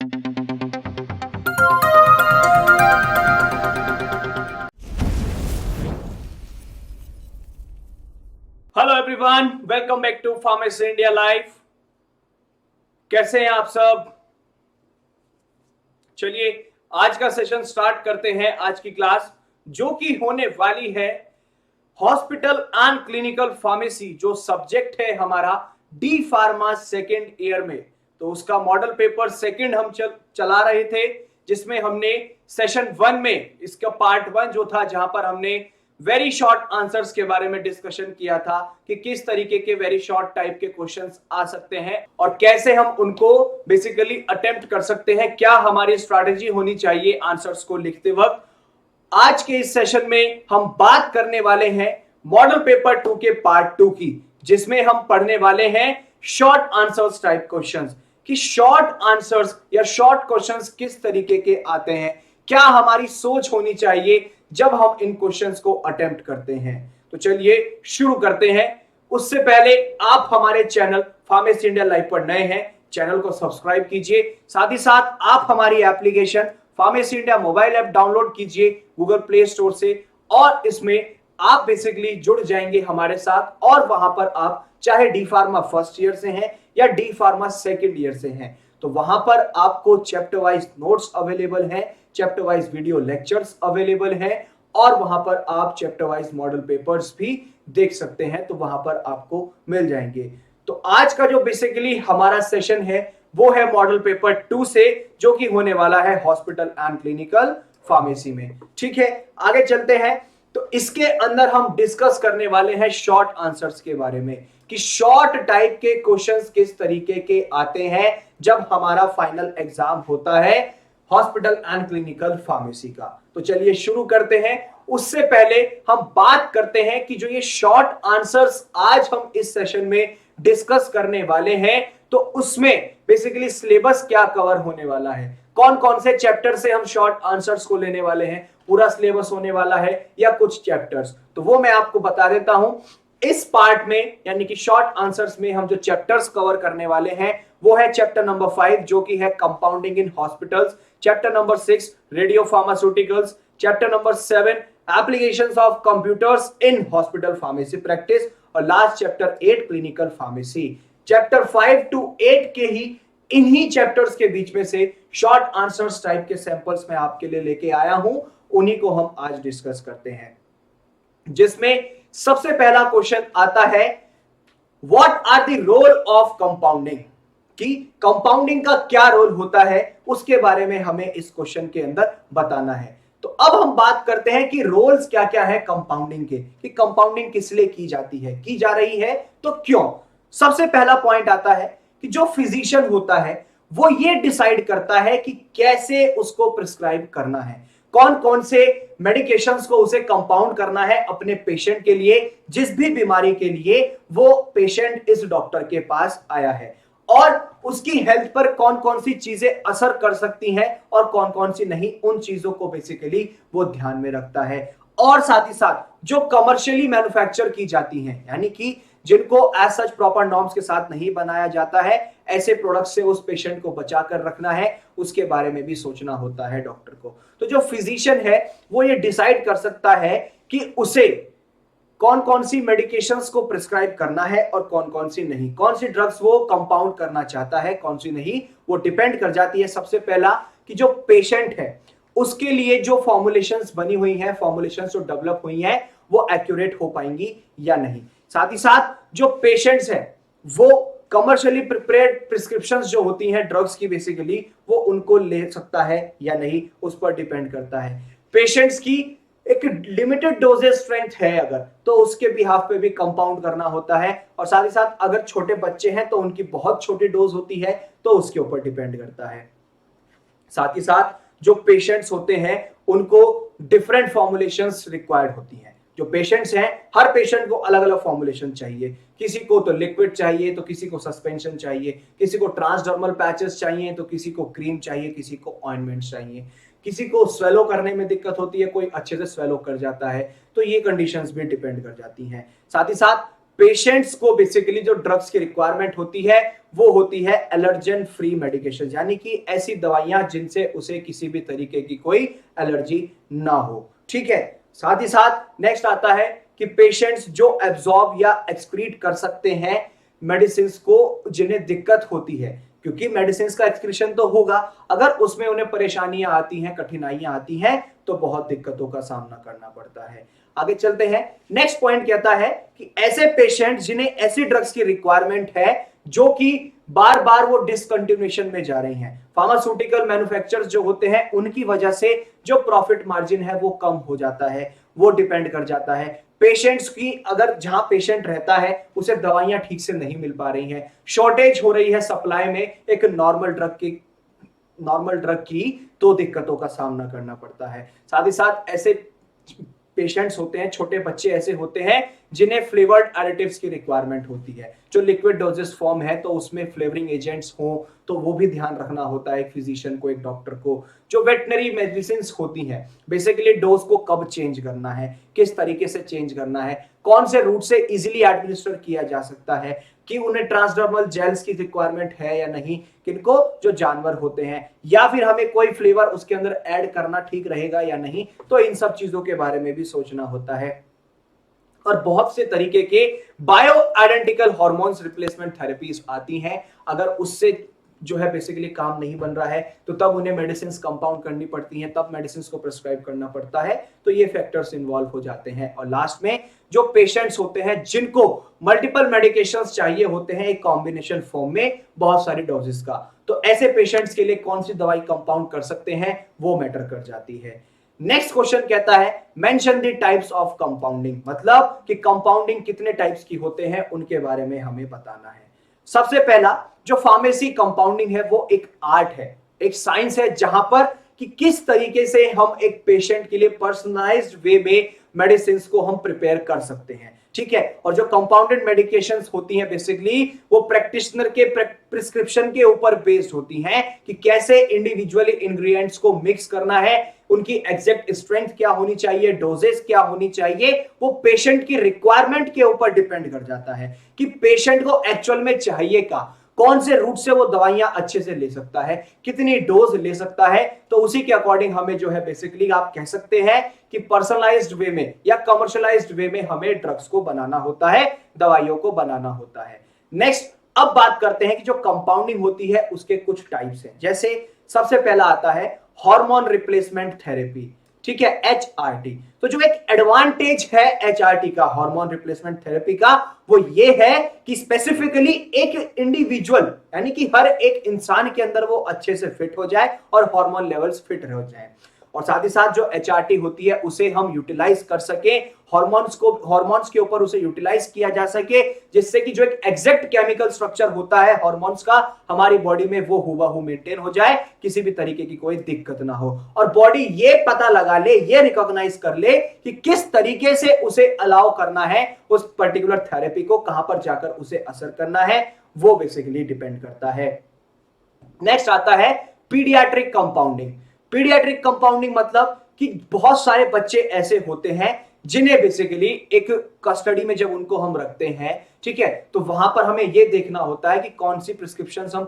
Hello everyone, welcome back to pharmacy India live. कैसे हैं आप सब? चलिए आज का सेशन स्टार्ट करते हैं। आज की क्लास जो कि होने वाली है हॉस्पिटल एंड क्लिनिकल फार्मेसी, जो सब्जेक्ट है हमारा डी फार्मा सेकेंड ईयर में। तो उसका मॉडल पेपर सेकेंड हम चला रहे थे, जिसमें हमने सेशन 1 में इसका पार्ट 1 जो था, जहां पर हमने वेरी शॉर्ट आंसर्स के बारे में डिस्कशन किया था कि किस तरीके के वेरी शॉर्ट टाइप के क्वेश्चंस आ सकते हैं और कैसे हम उनको बेसिकली अटेम्प्ट कर सकते हैं, क्या हमारी स्ट्रैटेजी होनी चाहिए आंसर्स को लिखते वक्त। आज के इस सेशन में हम बात करने वाले हैं मॉडल पेपर 2 के पार्ट 2 की, जिसमें हम पढ़ने वाले हैं शॉर्ट आंसर्स टाइप क्वेश्चंस, कि शॉर्ट आंसर्स या शॉर्ट क्वेश्चंस किस तरीके के आते हैं, क्या हमारी सोच होनी चाहिए जब हम इन क्वेश्चंस को अटेम्प्ट करते हैं। तो चलिए शुरू करते हैं। उससे पहले आप हमारे चैनल फार्मेसी इंडिया लाइव पर नए हैं, चैनल को सब्सक्राइब कीजिए। साथ ही साथ आप हमारी application pharmacy India mobile app download कीजिए गूगल प्ले स्टोर से, और इसमें आप बेसिकली जुड़ जाएंगे हमारे साथ। और वहां पर आप चाहे डी फार्मा फर्स्ट ईयर से हैं या डी फार्मा सेकेंड ईयर से हैं, तो वहां पर आपको चैप्टर वाइज नोट्स अवेलेबल हैं, chapter wise video lectures available हैं, और वहां पर आप चैप्टर वाइज मॉडल पेपर्स भी देख सकते हैं, तो वहां पर आपको मिल जाएंगे। तो आज का जो बेसिकली हमारा सेशन है वो है मॉडल पेपर 2 से, जो कि होने वाला है हॉस्पिटल एंड क्लिनिकल फार्मेसी में। ठीक है, आगे चलते हैं। तो इसके अंदर हम डिस्कस करने वाले हैं शॉर्ट आंसर्स के बारे में, कि शॉर्ट टाइप के क्वेश्चंस किस तरीके के आते हैं जब हमारा फाइनल एग्जाम होता है हॉस्पिटल एंड क्लिनिकल फार्मेसी का। तो चलिए शुरू करते हैं। उससे पहले हम बात करते हैं कि जो ये शॉर्ट आंसर्स आज हम इस सेशन में डिस्कस करने वाले हैं, तो उसमें बेसिकली सिलेबस क्या कवर होने वाला है, कौन कौन से चैप्टर से हम शॉर्ट आंसर्स को लेने वाले हैं, पूरा सिलेबस होने वाला है या कुछ चैप्टर्स, तो वो मैं आपको बता देता हूं। इस पार्ट में यानी कि शॉर्ट आंसर्स में हम जो चैप्टर्स कवर करने वाले हैं वो है चैप्टर नंबर 5 जो कि है compounding in hospitals, chapter number 6 radio pharmaceuticals, chapter number 7 applications of computers in hospital pharmacy practice, और last chapter 8 clinical pharmacy. Chapter 5 to 8 के ही इन्हीं चैप्टर्स के बीच में से शॉर्ट आंसर्स टाइप के सैंपल्स मैं आपके लिए लेके आया हूं, उन्हीं को हम आज डिस्कस करते हैं। जिसमें सबसे पहला क्वेश्चन आता है, what are the role of compounding, कि कंपाउंडिंग का क्या रोल होता है, उसके बारे में हमें इस क्वेश्चन के अंदर बताना है। तो अब हम बात करते हैं कि रोल्स क्या क्या है कंपाउंडिंग के, कि कंपाउंडिंग किस लिए की जाती है, की जा रही है तो क्यों। सबसे पहला पॉइंट आता है कि जो फिजिशियन होता है वो ये डिसाइड करता है कि कैसे उसको प्रिस्क्राइब करना है, कौन कौन से मेडिकेशंस को उसे कंपाउंड करना है अपने पेशेंट के लिए, जिस भी बीमारी के लिए वो पेशेंट इस डॉक्टर के पास आया है, और उसकी हेल्थ पर कौन कौन सी चीजें असर कर सकती हैं और कौन कौन सी नहीं, उन चीजों को बेसिकली वो ध्यान में रखता है। और साथ ही साथ जो कमर्शियली मैन्युफैक्चर की जाती हैं, यानी कि जिनको एज सच प्रॉपर नॉर्म्स के साथ नहीं बनाया जाता है, ऐसे प्रोडक्ट से उस पेशेंट को बचा कर रखना है, उसके बारे में भी सोचना होता है डॉक्टर को। तो जो फिजिशियन है वो ये डिसाइड कर सकता है कि उसे कौन कौन सी मेडिकेशंस को प्रिस्क्राइब करना है और कौन कौन सी नहीं, कौन सी ड्रग्स वो कंपाउंड करना चाहता है, कौन सी नहीं, वो डिपेंड कर जाती है सबसे पहला कि जो पेशेंट है उसके लिए जो फॉर्मुलेशंस बनी हुई हैं, फॉर्मुलेशंस जो डेवलप हुई हैं, वो एक्यूरेट हो पाएंगी या नहीं। साथ ही साथ जो पेशेंट्स हैं वो कमर्शियली प्रिपेयर्ड प्रिस्क्रिप्शंस जो होती हैं ड्रग्स की, बेसिकली वो उनको ले सकता है या नहीं, उस पर डिपेंड करता है। पेशेंट्स की एक लिमिटेड डोजेज स्ट्रेंथ है अगर, तो उसके बिहाफ पे भी कंपाउंड करना होता है। और साथ ही साथ अगर छोटे बच्चे हैं तो उनकी बहुत छोटी डोज होती है, तो उसके ऊपर डिपेंड करता है। साथ ही साथ जो पेशेंट्स होते हैं उनको डिफरेंट फॉर्मुलेशंस रिक्वायर्ड होती हैं। जो पेशेंट्स हैं हर पेशेंट को अलग अलग फॉर्मुलेशन चाहिए, किसी को तो लिक्विड चाहिए, तो किसी को सस्पेंशन चाहिए, किसी को ट्रांसडर्मल पैचेस चाहिए, तो किसी को क्रीम चाहिए, किसी को ऑइंटमेंट चाहिए, किसी को स्वेलो करने में दिक्कत होती है, कोई अच्छे से स्वेलो कर जाता है, तो ये कंडीशंस भी डिपेंड कर जाती हैं। साथ ही साथ पेशेंट्स को बेसिकली जो ड्रग्स की रिक्वायरमेंट होती है वो होती है एलर्जन फ्री मेडिकेशन, यानी कि ऐसी दवाइयां जिनसे उसे किसी भी तरीके की कोई एलर्जी ना हो। ठीक है, साथ ही साथ नेक्स्ट आता है कि पेशेंट्स जो एब्जॉर्ब या एक्सक्रीट कर सकते हैं मेडिसिन को जिन्हें दिक्कत होती है, क्योंकि मेडिसिन का एक्सक्रीशन तो होगा, अगर उसमें उन्हें परेशानियां आती हैं, कठिनाइयां आती हैं, तो बहुत दिक्कतों का सामना करना पड़ता है। आगे चलते हैं। नेक्स्ट पॉइंट कहता है कि ऐसे पेशेंट जिन्हें ऐसी ड्रग्स की रिक्वायरमेंट है जो कि बार बार वो डिसकंटिन्यूएशन में जा रही हैं, फार्मास्यूटिकल मैन्युफैक्चरर्स जो होते हैं उनकी वजह से जो प्रॉफिट मार्जिन है वो कम हो जाता है, वो डिपेंड कर जाता है पेशेंट्स की। अगर जहां पेशेंट रहता है उसे दवाइयां ठीक से नहीं मिल पा रही हैं, शॉर्टेज हो रही है सप्लाई में एक नॉर्मल ड्रग की, तो दिक्कतों का सामना करना पड़ता है। साथ ही साथ ऐसे पेशेंट्स होते हैं, छोटे बच्चे ऐसे होते हैं जिन्हें फ्लेवर्ड एडिटिव्स की रिक्वायरमेंट होती है, जो लिक्विड डोजेस फॉर्म है तो उसमें फ्लेवरिंग एजेंट्स हो, तो वो भी ध्यान रखना होता है एक फिजिशियन को, एक डॉक्टर को। जो वेटनरी मेडिसिन होती हैं, बेसिकली डोज को कब चेंज करना है, किस तरीके से चेंज करना है, कौन से रूट से इजिली एडमिनिस्टर किया जा सकता है, कि उन्हें ट्रांसडर्मल जेल्स की रिक्वायरमेंट है या नहीं, किनको, जो जानवर होते हैं, या फिर हमें कोई फ्लेवर उसके अंदर ऐड करना ठीक रहेगा या नहीं, तो इन सब चीजों के बारे में भी सोचना होता है। और बहुत से तरीके के bio identical hormones replacement therapies आती हैं, अगर उससे जो है बेसिकली काम नहीं बन रहा है तो तब उन्हें मेडिसिन कंपाउंड करनी पड़ती हैं, तब मेडिसिन को प्रिस्क्राइब करना पड़ता है, तो ये फैक्टर्स इन्वॉल्व हो जाते हैं। और लास्ट में जो पेशेंट्स होते हैं जिनको मल्टीपल मेडिकेशंस चाहिए होते हैं एक कॉम्बिनेशन फॉर्म में बहुत सारी डोजेस का, तो ऐसे पेशेंट्स के लिए कौन सी दवाई कंपाउंड कर सकते हैं वो मैटर कर जाती है। नेक्स्ट क्वेश्चन कहता है mention the types of compounding, मतलब कि कंपाउंडिंग कितने टाइप्स की होते हैं उनके बारे में हमें बताना है। सबसे पहला जो फार्मेसी कंपाउंडिंग है वो एक आर्ट है, एक साइंस है, जहां पर कि किस तरीके से हम एक पेशेंट के लिए पर्सनलाइज्ड वे में मेडिसिन को हम प्रिपेयर कर सकते हैं। ठीक है, और जो कंपाउंडेड मेडिकेशंस होती हैं बेसिकली वो प्रैक्टिशनर के प्रिस्क्रिप्शन के ऊपर बेस्ड होती हैं कि कैसे इंडिविजुअली इंग्रेडिएंट्स को मिक्स करना है, उनकी एग्जैक्ट स्ट्रेंथ क्या होनी चाहिए, डोजेस क्या होनी चाहिए, वो पेशेंट की रिक्वायरमेंट के ऊपर डिपेंड कर जाता है कि पेशेंट को एक्चुअल में चाहिए क्या, कौन से रूट से वो दवाइयां अच्छे से ले सकता है, कितनी डोज ले सकता है, तो उसी के अकॉर्डिंग हमें जो है बेसिकली आप कह सकते हैं कि पर्सनलाइज्ड वे में या कमर्शियलाइज्ड वे में हमें ड्रग्स को बनाना होता है, दवाइयों को बनाना होता है। नेक्स्ट अब बात करते हैं कि जो कंपाउंडिंग होती है उसके कुछ टाइप्स हैं। जैसे सबसे पहला आता है हार्मोन रिप्लेसमेंट थेरेपी, ठीक है, HRT। तो जो एक एडवांटेज है HRT का, हार्मोन रिप्लेसमेंट थेरेपी का, वो ये है कि स्पेसिफिकली एक इंडिविजुअल यानी कि हर एक इंसान के अंदर वो अच्छे से फिट हो जाए और हार्मोन लेवल्स फिट हो जाए, और साथ ही साथ जो HRT होती है उसे हम यूटिलाइज कर सके, हार्मोन्स के ऊपर उसे यूटिलाइज किया जा सके, जिससे कि जो एक एग्जैक्ट केमिकल स्ट्रक्चर होता है हार्मोन्स का हमारी बॉडी में वो हुबहू मेंटेन हो जाए, किसी भी तरीके की कोई दिक्कत ना हो, और बॉडी ये पता लगा ले, ये रिकॉग्नाइज कर ले कि किस तरीके से उसे अलाउ करना है उस पर्टिकुलर थेरेपी को, कहां पर जाकर उसे असर करना है, वो बेसिकली डिपेंड करता है। नेक्स्ट आता है पीडियाट्रिक कंपाउंडिंग। पीडियाट्रिक कंपाउंडिंग मतलब कि बहुत सारे बच्चे ऐसे होते हैं जिन्हें बेसिकली एक कस्टडी में जब उनको हम रखते हैं, ठीक है, तो वहां पर हमें यह देखना होता है कि कौन सी प्रिस्क्रिप्शन हम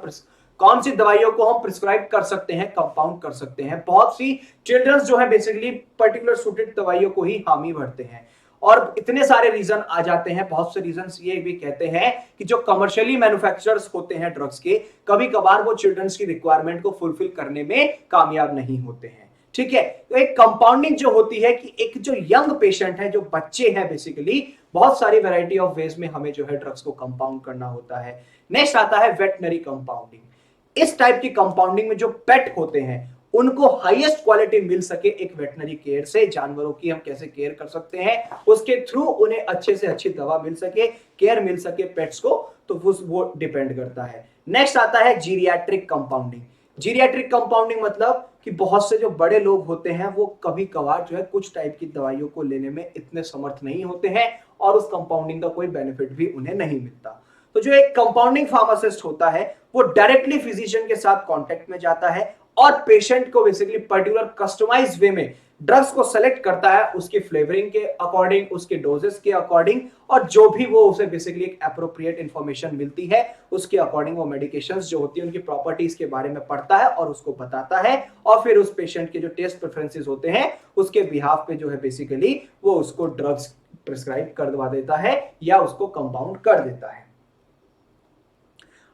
कौन सी दवाइयों को हम प्रिस्क्राइब कर सकते हैं, कंपाउंड कर सकते हैं। बहुत सी चिल्ड्रंस जो है बेसिकली पर्टिकुलर सूटेड दवाइयों को ही हामी भरते हैं, और इतने सारे रीजन आ जाते हैं। बहुत से रीजंस ये भी कहते हैं कि जो कमर्शियली मैन्युफैक्चरर्स होते हैं ड्रग्स के, कभी कभार वो चिल्ड्रंस की रिक्वायरमेंट को फुलफिल करने में कामयाब नहीं होते हैं। ठीक है, तो एक कंपाउंडिंग जो होती है कि एक जो यंग पेशेंट है, जो बच्चे हैं, बेसिकली बहुत सारी वैरायटी ऑफ वेज में हमें जो है ड्रग्स को कंपाउंड करना होता है। नेक्स्ट आता है वेटनरी कंपाउंडिंग। इस टाइप की कंपाउंडिंग में जो पेट होते हैं उनको हाईएस्ट क्वालिटी मिल सके एक वेटनरी केयर से, जानवरों की हम कैसे केयर कर सकते हैं उसके थ्रू उन्हें अच्छे से अच्छी दवा मिल सके, केयर मिल सके पेट्स को, तो वो डिपेंड करता है। नेक्स्ट आता है जीरियाट्रिक कंपाउंडिंग। जीरियाट्रिक कंपाउंडिंग मतलब कि बहुत से जो बड़े लोग होते हैं वो कभी कभार जो है कुछ टाइप की दवाइयों को लेने में इतने समर्थ नहीं होते हैं और उस कंपाउंडिंग का कोई बेनिफिट भी उन्हें नहीं मिलता। तो जो एक कंपाउंडिंग फार्मासिस्ट होता है वो डायरेक्टली फिजिशियन के साथ कांटेक्ट में जाता है और पेशेंट को बेसिकली पर्टिकुलर कस्टमाइज्ड वे में ड्रग्स को सेलेक्ट करता है उसकी फ्लेवरिंग के अकॉर्डिंग, उसके डोजेस के अकॉर्डिंग, और जो भी वो उसे बेसिकली एक एप्रोप्रिएट इंफॉर्मेशन मिलती है उसके अकॉर्डिंग वो मेडिकेशंस जो होती है उनकी प्रॉपर्टीज के बारे में पढ़ता है और उसको बताता है, और फिर उस पेशेंट के जो टेस्ट प्रेफरेंसेस होते हैं उसके बिहाफ पे जो है बेसिकली वो उसको ड्रग्स प्रिस्क्राइब करवा देता है या उसको कंपाउंड कर देता है।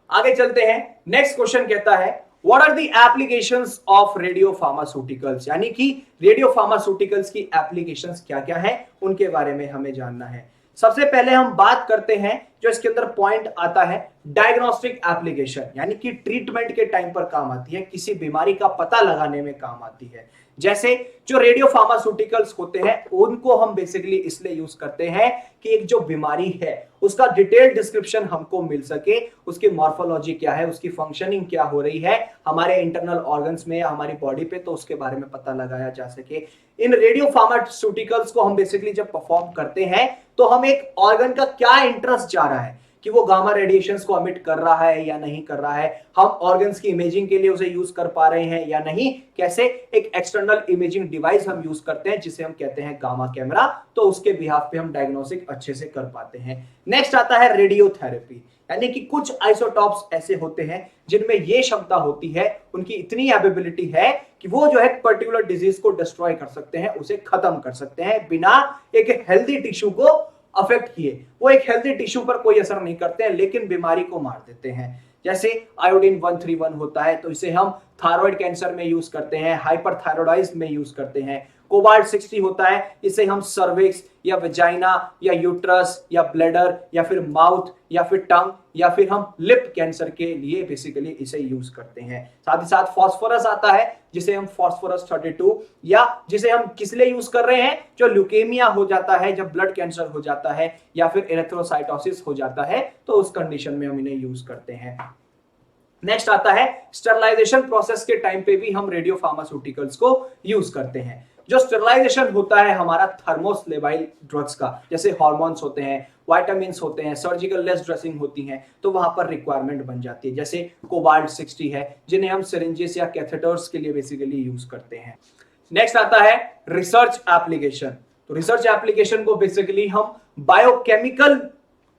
आगे चलते हैं। नेक्स्ट क्वेश्चन कहता है what are the applications of radio pharmaceuticals, यानी कि रेडियो फार्मास्यूटिकल्स की एप्लीकेशंस क्या क्या है उनके बारे में हमें जानना है। सबसे पहले हम बात करते हैं जो इसके अंदर पॉइंट आता है डायग्नोस्टिक एप्लीकेशन, यानी कि ट्रीटमेंट के टाइम पर काम आती है, किसी बीमारी का पता लगाने में काम आती है। जैसे जो रेडियो फार्मास्यूटिकल्स होते हैं उनको हम बेसिकली इसलिए यूज करते हैं कि एक जो बीमारी है उसका डिटेल डिस्क्रिप्शन हमको मिल सके, उसकी मॉर्फोलॉजी क्या है, उसकी फंक्शनिंग क्या हो रही है हमारे इंटरनल ऑर्गन्स में या हमारी बॉडी पे, तो उसके बारे में पता लगाया जा सके। इन रेडियो फार्मास्यूटिकल्स को हम बेसिकली जब परफॉर्म करते हैं तो हम एक ऑर्गन का क्या इंटरेस्ट जा रहा है कि वो गामा रेडिएशंस को एमिट कर रहा है या नहीं कर रहा है, हम ऑर्गन्स की इमेजिंग के लिए उसे यूज कर पा रहे हैं या नहीं, कैसे एक एक्सटर्नल इमेजिंग डिवाइस हम यूज करते हैं जिसे हम कहते हैं गामा कैमरा, तो उसके बिहाफ पे हम डायग्नोस्टिक अच्छे से कर पाते हैं। नेक्स्ट आता है रेडियोथेरेपी, यानी कि कुछ आइसोटॉप्स ऐसे होते हैं जिनमें ये क्षमता होती है, उनकी इतनी एबिलिटी है कि वो जो है पर्टिकुलर डिजीज को डिस्ट्रॉय कर सकते हैं, उसे खत्म कर सकते हैं बिना एक हेल्दी टिश्यू को अफेक्ट किए। वो एक हेल्दी टिश्यू पर कोई असर नहीं करते हैं लेकिन बीमारी को मार देते हैं। जैसे आयोडीन 131 होता है तो इसे हम थायराइड कैंसर में यूज करते हैं, हाइपरथायराइडिज्म में यूज करते हैं। कोबाल्ट 60 होता है, इसे हम सर्विक्स या वेजाइना या यूट्रस या ब्लैडर या फिर माउथ या फिर टंग या फिर हम लिप कैंसर के लिए बेसिकली इसे यूज करते हैं। साथ ही साथ फास्फोरस आता है जिसे हम फास्फोरस 32 या जिसे हम किस लिए यूज कर रहे हैं, जो ल्यूकेमिया हो जाता है, जब ब्लड कैंसर हो जाता है या फिर एरिथ्रोसाइटोसिस हो जाता है तो उस कंडीशन में हम इन्हें यूज करते हैं। नेक्स्ट आता है स्टरलाइजेशन प्रोसेस के टाइम पे भी हम रेडियो फार्मास्यूटिकल्स को यूज करते हैं। जो स्टरलाइजेशन होता है हमारा थर्मोस्लेबाइल ड्रग्स का, जैसे हार्मोन्स होते हैं, विटामिन्स होते हैं, सर्जिकल लेस ड्रेसिंग होती हैं, तो वहां पर रिक्वायरमेंट बन जाती है। जैसे कोबाल्ट 60 है जिन्हें हम सिरिंजेस या कैथेटर्स के लिए बेसिकली यूज करते हैं। नेक्स्ट आता है रिसर्च एप्लीकेशन। तो रिसर्च एप्लीकेशन को बेसिकली हम बायोकेमिकल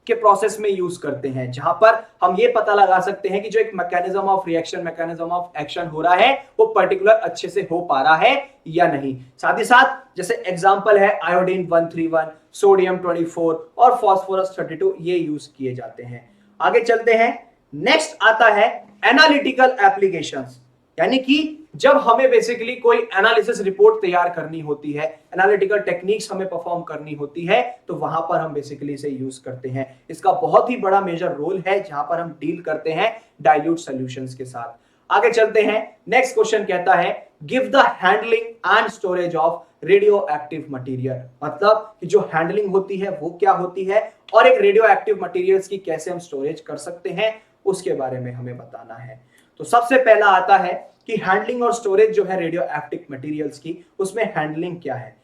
के प्रोसेस में यूज करते हैं, जहां पर हम ये पता लगा सकते हैं कि जो एक mechanism of reaction, mechanism of action हो रहा है वो पर्टिकुलर अच्छे से हो पा रहा है या नहीं। साथ ही साथ जैसे एग्जांपल है आयोडीन 131, सोडियम 24 और फास्फोरस 32, ये यूज किए जाते हैं। आगे चलते हैं। नेक्स्ट आता है एनालिटिकल एप्लीकेशंस, यानी कि जब हमें बेसिकली कोई एनालिसिस रिपोर्ट तैयार करनी होती है, एनालिटिकल टेक्निक्स हमें परफॉर्म करनी होती है, तो वहां पर हम बेसिकली इसे यूज करते हैं। इसका बहुत ही बड़ा मेजर रोल है जहां पर हम डील करते हैं डाइल्यूट सॉल्यूशंस के साथ। आगे चलते हैं। नेक्स्ट क्वेश्चन कहता है give the handling and storage of radio active material, मतलब कि जो हैंडलिंग होती है वो क्या होती है और एक रेडियो एक्टिव मटीरियल्स की कैसे हम स्टोरेज कर सकते हैं उसके बारे में हमें बताना है। तो सबसे पहला आता है कि हैंडलिंग और स्टोरेज जो है रेडियो एक्टिव मटेरियल्स की, उसमें हैंडलिंग क्या है।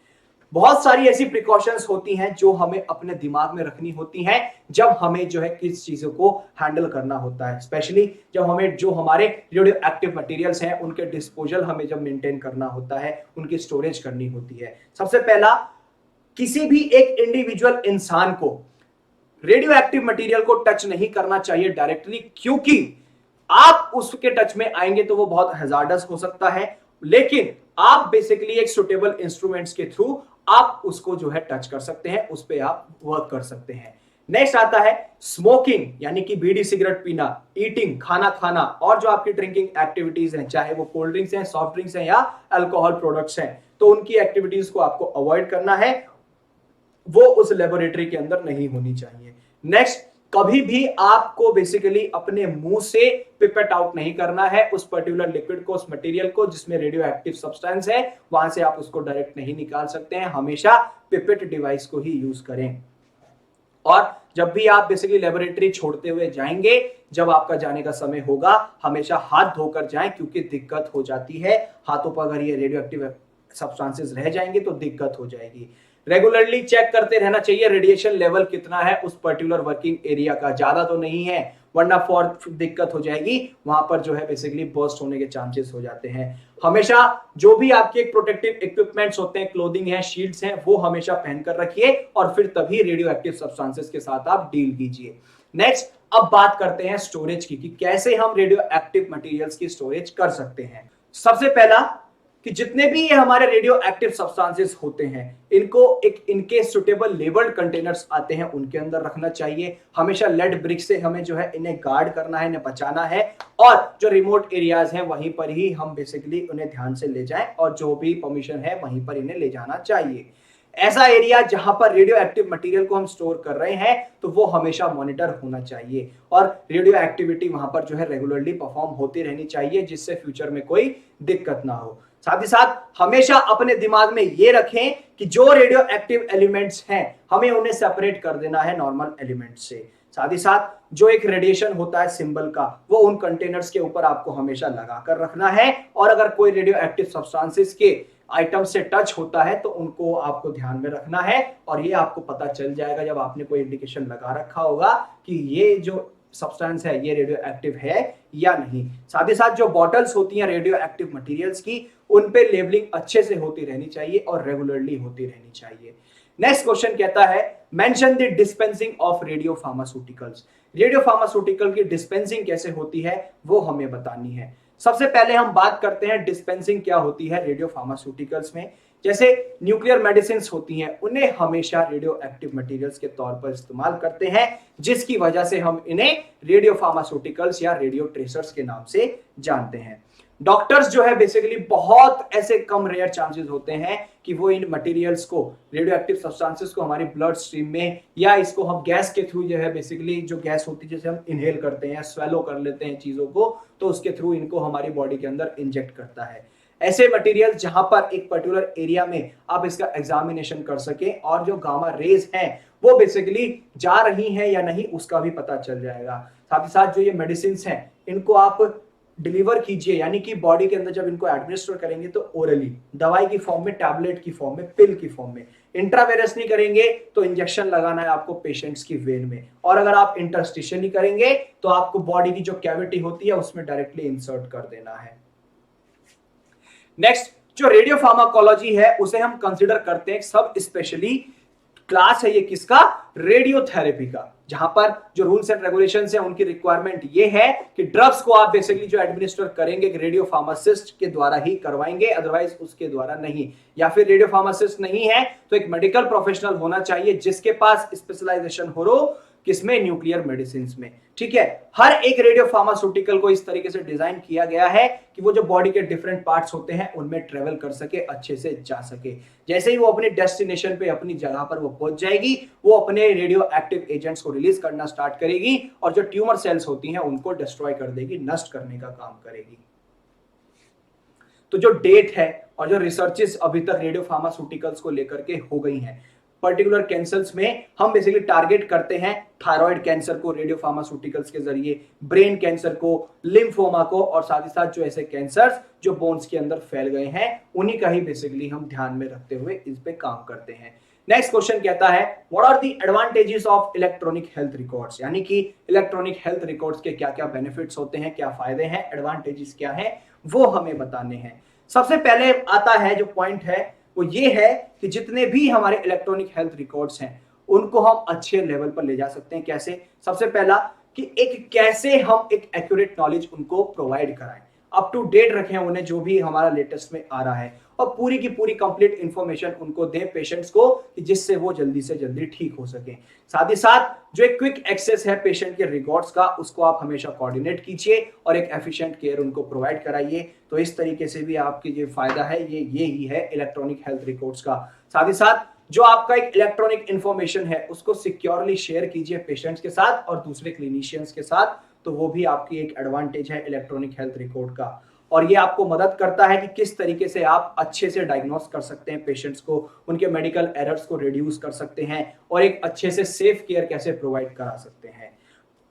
बहुत सारी ऐसी प्रिकॉशंस होती हैं जो हमें अपने दिमाग में रखनी होती हैं जब हमें जो है किस चीजों को हैंडल करना होता है, स्पेशली जब हमें जो हमारे रेडियो एक्टिव मटेरियल्स हैं उनके डिस्पोजल हमें जब मेंटेन करना होता है, उनकी स्टोरेज करनी होती है। सबसे पहला, किसी भी एक इंडिविजुअल इंसान को रेडियो एक्टिव मटेरियल को टच नहीं करना चाहिए डायरेक्टली, क्योंकि आप उसके टच में आएंगे तो वो बहुत हैजार्डस हो सकता है, लेकिन आप बेसिकली एक सुटेबल इंस्ट्रूमेंट्स के थ्रू आप उसको जो है टच कर सकते हैं, उस पर आप वर्क कर सकते हैं। नेक्स्ट आता है स्मोकिंग, यानी कि बीड़ी सिगरेट पीना, ईटिंग खाना खाना, और जो आपकी ड्रिंकिंग एक्टिविटीज हैं, चाहे वो कोल्ड ड्रिंक्स हैं, सॉफ्ट ड्रिंक्स हैं या अल्कोहल प्रोडक्ट्स हैं, तो उनकी एक्टिविटीज को आपको अवॉइड करना है, वो उस लेबोरेटरी के अंदर नहीं होनी चाहिए। नेक्स्ट, कभी भी आपको बेसिकली अपने मुंह से पिपेट आउट नहीं करना है उस पर्टिकुलर लिक्विड को, उस मटेरियल को जिसमें रेडियो एक्टिव सब्सटेंस है, वहां से आप उसको डायरेक्ट नहीं निकाल सकते हैं। हमेशा पिपेट डिवाइस को ही यूज करें। और जब भी आप बेसिकली लेबोरेटरी छोड़ते हुए जाएंगे, जब आपका जाने का समय होगा, हमेशा हाथ धोकर जाएं, क्योंकि दिक्कत हो जाती है हाथों पर अगर ये रेडियो एक्टिव सब्सटेंसेस रह जाएंगे तो दिक्कत हो जाएगी। रेगुलरली चेक करते रहना चाहिए रेडिएशन लेवल कितना है उस पर्टिकुलर वर्किंग एरिया का, ज्यादा तो नहीं है, वरना फॉर दिक्कत हो जाएगी, वहां पर जो है बेसिकली बर्स्ट होने के चांसेस हो जाते हैं। हमेशा जो भी आपके प्रोटेक्टिव इक्विपमेंट्स होते हैं, क्लोथिंग है, शील्ड्स हैं, वो हमेशा पहनकर रखिए और फिर तभी रेडियो एक्टिव सब्सटेंसेस के साथ आप डील कीजिए। नेक्स्ट, अब बात करते हैं स्टोरेज की कि कैसे हम रेडियो एक्टिव मटेरियल्स की स्टोरेज कर सकते हैं। सबसे पहला कि जितने भी ये हमारे रेडियो एक्टिव सब्सटेंसेस होते हैं, इनको एक इनके सुटेबल लेबल्ड कंटेनर्स आते हैं, उनके अंदर रखना चाहिए। हमेशा लेड ब्रिक से हमें जो है इन्हें गार्ड करना है, इन्हें बचाना है, और जो रिमोट एरियाज हैं वहीं पर ही हम बेसिकली उन्हें ध्यान से ले जाएं और जो भी परमिशन है वहीं पर इन्हें ले जाना चाहिए। ऐसा एरिया जहां पर रेडियो एक्टिव मटेरियल को हम स्टोर कर रहे हैं तो वो हमेशा मॉनिटर होना चाहिए और रेडियो एक्टिविटी वहां पर जो है रेगुलरली परफॉर्म होती रहनी चाहिए, जिससे फ्यूचर में कोई दिक्कत ना हो। साथ ही साथ हमेशा अपने दिमाग में ये रखें कि जो रेडियो एक्टिव एलिमेंट्स हैं हमें उन्हें सेपरेट कर देना है नॉर्मल एलिमेंट्स से। साथ ही साथ जो एक रेडिएशन होता है सिंबल का, वो उन कंटेनर्स के ऊपर आपको हमेशा लगा कर रखना है, और अगर कोई रेडियो एक्टिव सब्सटेंसेस के आइटम से टच होता है तो उनको आपको ध्यान में रखना है, और ये आपको पता चल जाएगा जब आपने कोई इंडिकेशन लगा रखा होगा कि ये जो सब्सटेंस है ये रेडियो एक्टिव है या नहीं। साथ ही साथ जो बॉटल्स होती हैं रेडियो एक्टिव मटेरियल्स की, उन पे लेबलिंग अच्छे से होती रहनी चाहिए और रेगुलरली होती रहनी चाहिए। नेक्स्ट क्वेश्चन कहता है mention the dispensing of radio pharmaceuticals. Radio pharmaceutical की डिस्पेंसिंग कैसे होती है वो हमें बतानी है। सबसे पहले हम बात करते हैं डिस्पेंसिंग क्या होती है रेडियो फार्मास्यूटिकल्स में। जैसे न्यूक्लियर मेडिसिन होती हैं, उन्हें हमेशा रेडियो एक्टिव मटेरियल्स के तौर पर इस्तेमाल करते हैं, जिसकी वजह से हम इन्हें रेडियो फार्मास्यूटिकल्स या रेडियो ट्रेसर्स के नाम से जानते हैं। डॉक्टर्स जो है बेसिकली बहुत ऐसे कम रेयर चांसेस होते हैं कि वो इन मटेरियल्स को, रेडियो एक्टिव सब्सटेंसेस को हमारी ब्लड स्ट्रीम में या इसको हम गैस के थ्रू जो है बेसिकली जो गैस होती है जैसे हम इनहेल करते हैं, स्वेलो कर लेते हैं चीजों को, तो उसके थ्रू इनको हमारी बॉडी के अंदर इंजेक्ट करता है। ऐसे मटेरियल जहां पर एक पर्टिकुलर एरिया में आप इसका एग्जामिनेशन कर सके और जो गामा रेज हैं वो बेसिकली जा रही हैं या नहीं उसका भी पता चल जाएगा। साथ ही साथ जो ये मेडिसिन हैं इनको आप डिलीवर कीजिए, यानी कि बॉडी के अंदर जब इनको एडमिनिस्टर करेंगे तो ओरली, दवाई की फॉर्म में, टैबलेट की फॉर्म में, पिल की फॉर्म में। इंट्रावेनस नहीं करेंगे तो इंजेक्शन लगाना है आपको पेशेंट्स की वेन में, और अगर आप इंटरस्टिशियली करेंगे तो आपको बॉडी की जो कैविटी होती है उसमें डायरेक्टली इंसर्ट कर देना है। नेक्स्ट, जो रेडियो फार्माकोलॉजी है उसे हम कंसीडर करते हैं सब स्पेशली क्लास है ये किसका, रेडियोथेरेपी का, जहां पर जो रूल्स एंड रेगुलेशंस है उनकी रिक्वायरमेंट ये है कि ड्रग्स को आप बेसिकली जो एडमिनिस्टर करेंगे रेडियो फार्मासिस्ट के द्वारा ही करवाएंगे, अदरवाइज उसके द्वारा नहीं। या फिर रेडियो फार्मासिस्ट नहीं है तो एक मेडिकल प्रोफेशनल होना चाहिए जिसके पास स्पेशलाइजेशन हो किसमें, न्यूक्लियर मेडिसिन में। ठीक है, हर एक रेडियो फार्मास्यूटिकल को इस तरीके से डिजाइन किया गया है कि वो जो बॉडी के डिफरेंट पार्ट्स होते हैं उनमें ट्रेवल कर सके, अच्छे से जा सके। जैसे ही वो अपनी डेस्टिनेशन पे, अपनी जगह पर वो पहुंच जाएगी, वो अपने रेडियो एक्टिव एजेंट्स को रिलीज करना स्टार्ट करेगी और जो ट्यूमर सेल्स होती हैं उनको डिस्ट्रॉय कर देगी, नष्ट करने का काम करेगी। तो जो डेट है और जो रिसर्चेस अभी तक रेडियो फार्मास्यूटिकल्स को लेकर के हो गई हैं, पर्टिकुलर कैंसर्स में हम बेसिकली टारगेट करते हैं थायराइड कैंसर को रेडियो फार्मास्यूटिकल्स के जरिए, ब्रेन कैंसर को, लिम्फोमा को, और साथ ही साथ जो ऐसे कैंसर्स जो बोन्स के अंदर फैल गए हैं उन्हीं का ही बेसिकली हम ध्यान में रखते हुए इस पे काम करते हैं। नेक्स्ट क्वेश्चन कहता है what are the advantages of electronic health records, यानी कि इलेक्ट्रॉनिक हेल्थ रिकॉर्ड्स के क्या क्या बेनिफिट्स होते हैं, क्या फायदे हैं, एडवांटेजेस क्या है, वो हमें बताने हैं। सबसे पहले आता है जो पॉइंट है वो ये है कि जितने भी हमारे इलेक्ट्रॉनिक हेल्थ रिकॉर्ड्स हैं उनको हम अच्छे लेवल पर ले जा सकते हैं। कैसे? सबसे पहला कि कैसे हम एक एक्यूरेट नॉलेज उनको प्रोवाइड कराएं, अप टू डेट रखें उन्हें जो भी हमारा लेटेस्ट में आ रहा है, और पूरी की पूरी कंप्लीट इंफॉर्मेशन उनको दें पेशेंट्स को कि जिससे वो जल्दी से जल्दी ठीक हो सके। साथ ही साथ जो एक क्विक एक्सेस है पेशेंट के रिकॉर्ड्स का उसको आप हमेशा कोऑर्डिनेट कीजिए और एक एफिशिएंट केयर उनको प्रोवाइड कराइए। तो इस तरीके से भी आपकी जो फायदा है ये ही है इलेक्ट्रॉनिक हेल्थ रिकॉर्ड्स का। साथ ही साथ जो आपका एक इलेक्ट्रॉनिक इंफॉर्मेशन है उसको सिक्योरली शेयर कीजिए पेशेंट्स के साथ और दूसरे क्लिनिशियंस के साथ, तो वो भी आपकी एक एडवांटेज है इलेक्ट्रॉनिक हेल्थ रिकॉर्ड का। और ये आपको मदद करता है कि किस तरीके से आप अच्छे से डायग्नोस कर सकते हैं पेशेंट्स को, उनके मेडिकल एरर्स को रिड्यूस कर सकते हैं और एक अच्छे से सेफ केयर कैसे प्रोवाइड करा सकते हैं,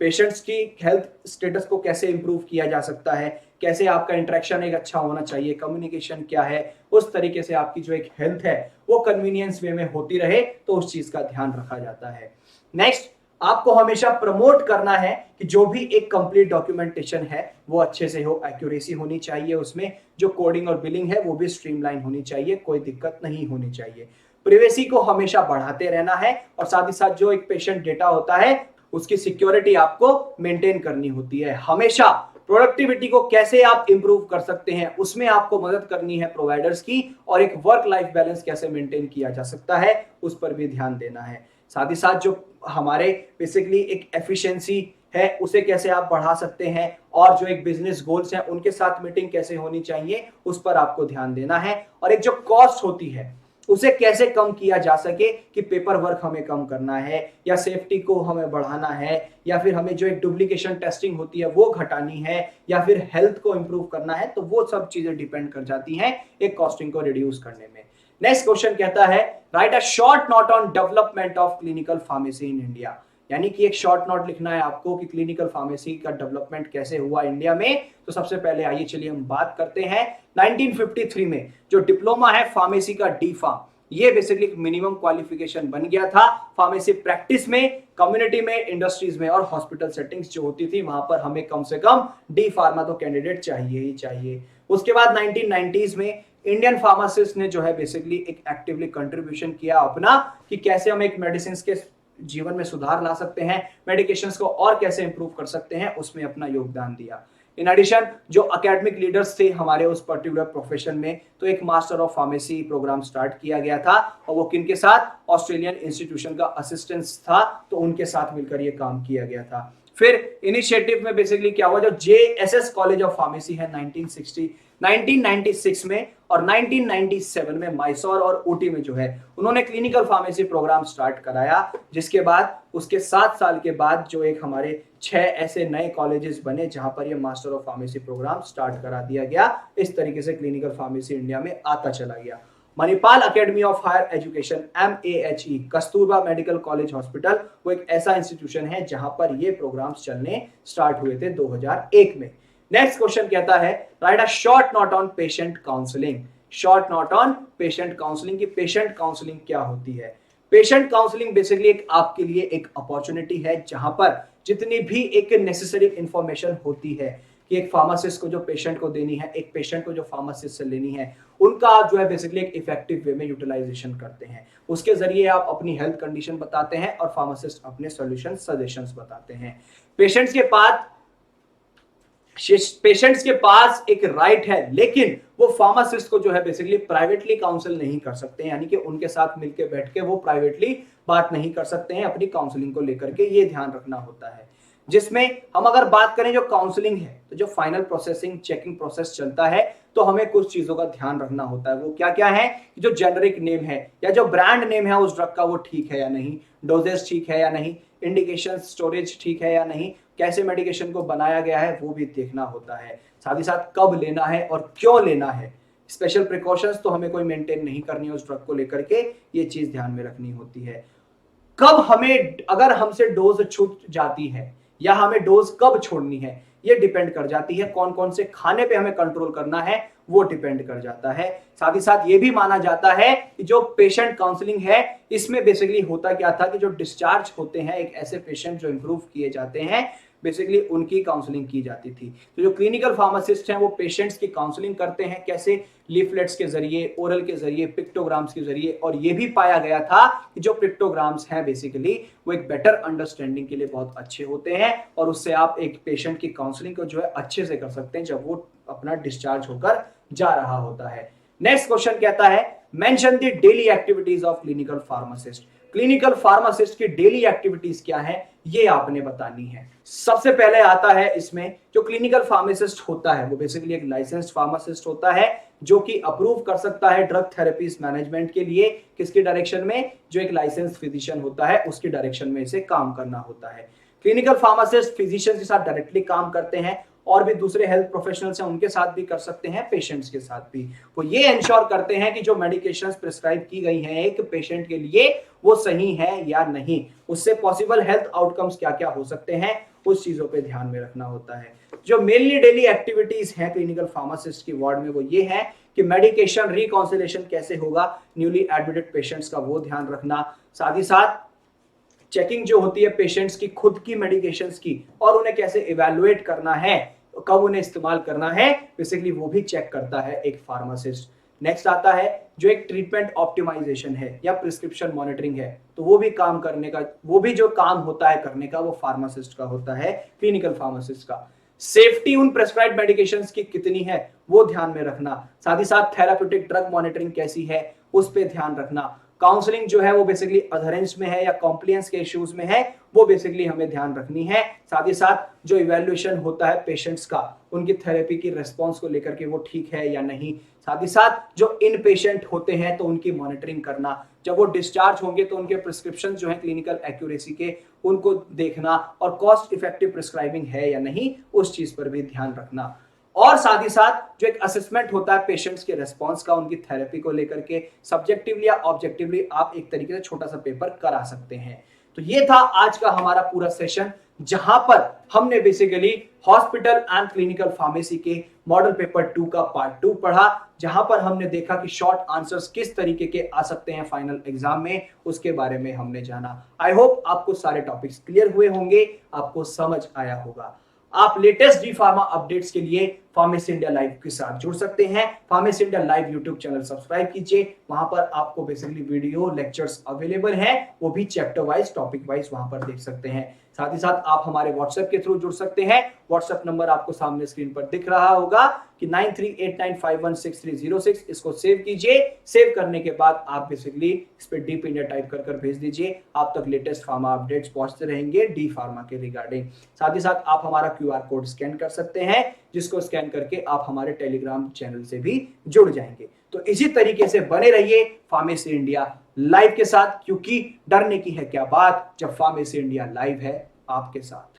पेशेंट्स की हेल्थ स्टेटस को कैसे इंप्रूव किया जा सकता है, कैसे आपका इंटरेक्शन एक अच्छा होना चाहिए, कम्युनिकेशन क्या है, उस तरीके से आपकी जो एक हेल्थ है वो कन्वीनियंस वे में होती रहे, तो उस चीज का ध्यान रखा जाता है। नेक्स्ट, आपको हमेशा प्रमोट करना है कि जो भी एक कंप्लीट डॉक्यूमेंटेशन है वो अच्छे से हो, एक्यूरेसी होनी चाहिए उसमें, जो कोडिंग और बिलिंग है वो भी स्ट्रीमलाइन होनी चाहिए, कोई दिक्कत नहीं होनी चाहिए। प्रिवेसी को हमेशा बढ़ाते रहना है और साथ ही साथ जो एक पेशेंट डेटा होता है उसकी सिक्योरिटी आपको मेंटेन करनी होती है। हमेशा प्रोडक्टिविटी को कैसे आप इंप्रूव कर सकते हैं उसमें आपको मदद करनी है प्रोवाइडर्स की, और एक वर्क लाइफ बैलेंस कैसे मेंटेन किया जा सकता है उस पर भी ध्यान देना है। साथ ही साथ जो हमारे बेसिकली एक एफिशिएंसी है उसे कैसे आप बढ़ा सकते हैं, और जो एक बिजनेस गोल्स हैं उनके साथ मीटिंग कैसे होनी चाहिए उस पर आपको ध्यान देना है, और एक जो कॉस्ट होती है उसे कैसे कम किया जा सके कि पेपर वर्क हमें कम करना है या सेफ्टी को हमें बढ़ाना है या फिर हमें जो एक डुप्लीकेशन टेस्टिंग होती है वो घटानी है या फिर हेल्थ को इंप्रूव करना है, तो वो सब चीजें डिपेंड कर जाती हैं एक कॉस्टिंग को रिड्यूस करने में। नेक्स्ट क्वेश्चन कहता है right a short note on development of clinical pharmacy in India, यानी कि एक शॉर्ट नोट लिखना है आपको कि क्लिनिकल फार्मेसी का डेवलपमेंट कैसे हुआ इंडिया में। तो सबसे पहले आइए चलिए हम बात करते हैं 1953 में जो डिप्लोमा है फार्मेसी का डी फार्म, ये बेसिकली मिनिमम क्वालिफिकेशन बन गया था फार्मेसी प्रैक्टिस में, कम्युनिटी में, इंडस्ट्रीज में और हॉस्पिटल सेटिंग्स जो होती थी वहां पर हमें कम से कम डी फार्मा तो कैंडिडेट चाहिए ही चाहिए। उसके बाद 1990s में इंडियन फार्मासिस्ट ने जो है बेसिकली एक एक्टिवली कंट्रीब्यूशन किया अपना कि कैसे हम एक मेडिसिन के जीवन में सुधार ला सकते हैं, मेडिकेशंस को और कैसे इंप्रूव कर सकते हैं, उसमें अपना योगदान दिया। इन एडिशन जो एकेडमिक लीडर्स थे हमारे उस पर्टिकुलर प्रोफेशन में, तो एक master of pharmacy program start किया गया था, और वो किनके साथ, ऑस्ट्रेलियन इंस्टीट्यूशन का असिस्टेंस था, तो उनके साथ मिलकर ये काम किया गया था। फिर इनिशिएटिव में बेसिकली क्या हुआ, जो JSS कॉलेज ऑफ फार्मेसी है 1996 में और 1997 में मैसूर और ऊटी में जो है उन्होंने क्लिनिकल फार्मेसी प्रोग्राम स्टार्ट कराया, जिसके बाद उसके 7 साल के बाद जो एक हमारे 6 ऐसे नए कॉलेजेस बने जहां पर ये master of pharmacy program start करा दिया गया। इस तरीके से क्लिनिकल फार्मेसी इंडिया में आता चला गया। Manipal academy of higher education MAHE Kasturba medical college hospital, वो एक ऐसा इंस्टीट्यूशन है जहां पर ये प्रोग्राम्स चलने स्टार्ट हुए थे 2001 में। नेक्स्ट क्वेश्चन कहता है right a short note on patient counselling. Short note on patient counselling की पेशेंट काउंसलिंग क्या होती है। पेशेंट काउंसलिंग बेसिकली एक आपके लिए एक अपॉर्चुनिटी है जहां पर जितनी भी एक नेसेसरी इंफॉर्मेशन होती है कि एक फार्मासिस्ट को जो पेशेंट को देनी है, एक पेशेंट को जो फार्मासिस्ट से लेनी है, उनका आप जो है बेसिकली एक इफेक्टिव वे में यूटिलाइजेशन करते हैं। उसके जरिए आप अपनी हेल्थ कंडीशन बताते हैं और फार्मासिस्ट अपने सॉल्यूशन सजेशंस बताते हैं। पेशेंट्स के पास एक राइट है, लेकिन वो फार्मासिस्ट को जो है बेसिकली प्राइवेटली काउंसिल नहीं कर सकते हैं, यानी कि उनके साथ मिलकर बैठ के वो प्राइवेटली बात नहीं कर सकते हैं अपनी काउंसलिंग को लेकर के, ये ध्यान रखना होता है। जिसमें हम अगर बात करें जो काउंसलिंग है, तो जो फाइनल प्रोसेसिंग चेकिंग प्रोसेस चलता है, तो हमें कुछ चीजों का ध्यान रखना होता है। वो क्या क्या है, जो जेनरिक नेम है या जो ब्रांड नेम है उस ड्रग का वो ठीक है या नहीं, डोजेस ठीक है या नहीं, इंडिकेशन स्टोरेज ठीक है या नहीं, कैसे मेडिकेशन को बनाया गया है वो भी देखना होता है। साथ ही साथ कब लेना है और क्यों लेना है, स्पेशल प्रिकॉशंस तो हमें कोई मेंटेन नहीं करनी है उस ड्रग को लेकर के, ये चीज ध्यान में रखनी होती है। कब हमें, अगर हमसे डोज छूट जाती है या हमें डोज कब छोड़नी है, ये डिपेंड कर जाती है। कौन कौन से खाने पे हमें कंट्रोल करना है वो डिपेंड कर जाता है। साथ ही साथ ये भी माना जाता है कि जो पेशेंट काउंसलिंग है इसमें बेसिकली होता क्या था कि जो डिस्चार्ज होते हैं एक ऐसे पेशेंट जो इंप्रूव किए जाते हैं, बेसिकली उनकी काउंसलिंग की जाती थी। तो जो क्लिनिकल फार्मासिस्ट हैं वो पेशेंट्स की काउंसलिंग करते हैं, कैसे, लीफलेट्स के जरिए, ओरल के जरिए, पिक्टोग्राम्स के जरिए, और ये भी पाया गया था कि जो पिक्टोग्राम्स हैं बेसिकली वो एक बेटर अंडरस्टैंडिंग के लिए बहुत अच्छे होते हैं, और उससे आप एक पेशेंट की काउंसलिंग को जो है अच्छे से कर सकते हैं जब वो अपना डिस्चार्ज होकर जा रहा होता है। नेक्स्ट क्वेश्चन कहता है mention the daily activities of clinical pharmacist. Clinical pharmacist की डेली एक्टिविटीज क्या है ये आपने बतानी है। सबसे पहले आता है इसमें जो क्लिनिकल फार्मासिस्ट होता है वो बेसिकली एक लाइसेंस्ड फार्मासिस्ट होता है जो कि अप्रूव कर सकता है ड्रग थेरेपीज मैनेजमेंट के लिए, किसकी डायरेक्शन में, जो एक लाइसेंस फिजिशियन होता है उसकी डायरेक्शन में इसे काम करना होता है। क्लिनिकल फार्मासिस्ट फिजिशियन के साथ डायरेक्टली काम करते हैं, और भी दूसरे हेल्थ प्रोफेशनल्स हैं उनके साथ भी कर सकते हैं, पेशेंट्स के साथ भी। वो ये इंश्योर करते हैं कि जो मेडिकेशंस प्रिस्क्राइब की गई हैं एक पेशेंट के लिए वो सही है या नहीं, उससे पॉसिबल हेल्थ आउटकम्स क्या क्या हो सकते हैं उस चीजों पे ध्यान में रखना होता है। जो मेनली डेली एक्टिविटीज हैं क्लिनिकल फार्मासिस्ट की वार्ड में वो ये है कि मेडिकेशन रिकॉन्सिलेशन कैसे होगा न्यूली एडमिटेड पेशेंट्स का, वो ध्यान रखना। साथ ही साथ चेकिंग जो होती है पेशेंट्स की खुद की मेडिकेशंस की, और उन्हें कैसे इवैल्यूएट करना है, कब उन्हें इस्तेमाल करना है, बेसिकली वो भी चेक करता है एक फार्मासिस्ट। नेक्स्ट आता है जो एक ट्रीटमेंट ऑप्टिमाइजेशन है या प्रिस्क्रिप्शन मॉनिटरिंग है, तो वो भी काम करने का, वो भी जो काम होता है करने का, वो फार्मासिस्ट का होता है, क्लिनिकल फार्मासिस्ट का। सेफ्टी उन प्रेस्क्राइब्ड मेडिकेशंस की कितनी है वो ध्यान में रखना, साथ ही साथ थेराप्यूटिक ड्रग मॉनिटरिंग कैसी है उस पर ध्यान रखना। काउंसलिंग जो है वो बेसिकली अधरेंस में है या कॉम्प्लियंस के इश्यूज में है, वो बेसिकली हमें ध्यान रखनी है। साथ ही साथ जो इवैल्यूएशन होता है पेशेंट्स का, उनकी थेरेपी की रिस्पॉन्स को लेकर के वो ठीक है या नहीं। साथ ही साथ जो इन पेशेंट होते हैं तो उनकी मॉनिटरिंग करना, जब वो डिस्चार्ज होंगे तो उनके प्रिस्क्रिप्शन जो है क्लिनिकल एक्यूरेसी के, उनको देखना, और कॉस्ट इफेक्टिव प्रिस्क्राइबिंग है या नहीं उस चीज पर भी ध्यान रखना। और साथ ही साथ जो एक असेसमेंट होता है पेशेंट्स के रेस्पॉन्स का उनकी थेरेपी को लेकर के, सब्जेक्टिवली या ऑब्जेक्टिवली आप एक तरीके से छोटा सा पेपर करा सकते हैं। तो ये था आज का हमारा पूरा सेशन, जहां पर हमने basically hospital and clinical pharmacy के मॉडल पेपर 2 का पार्ट 2 पढ़ा, जहां पर हमने देखा कि शॉर्ट आंसर्स किस तरीके के आ सकते हैं फाइनल एग्जाम में, उसके बारे में हमने जाना। आई होप आपको सारे टॉपिक्स क्लियर हुए होंगे, आपको समझ आया होगा। आप लेटेस्ट डी फार्मा अपडेट्स के लिए फार्मेसी इंडिया लाइव के साथ जुड़ सकते हैं। Pharmacy India live YouTube channel subscribe कीजिए, वहां पर आपको बेसिकली वीडियो लेक्चर्स अवेलेबल हैं, वो भी चैप्टर वाइज टॉपिक वाइज वहां पर देख सकते हैं। साथ ही साथ आप हमारे व्हाट्सएप के थ्रू जुड़ सकते हैं। व्हाट्सएप नंबर आपको सामने स्क्रीन पर दिख रहा होगा कि 9389516306, इसको सेव कीजिए। सेव करने के बाद आप बेसिकली इस पे डीप इंडिया टाइप कर भेज दीजिए, आप तक लेटेस्ट फार्मा अपडेट्स पहुंचते रहेंगे डी फार्मा के रिगार्डिंग। साथ ही साथ आप हमारा क्यूआर कोड स्कैन कर सकते हैं, जिसको स्कैन करके आप हमारे टेलीग्राम चैनल से भी जुड़ जाएंगे। तो इसी तरीके से बने रहिए फार्मेसी इंडिया लाइव के साथ, क्योंकि डरने की है क्या बात जब फार्मेसी इंडिया लाइव है आपके साथ।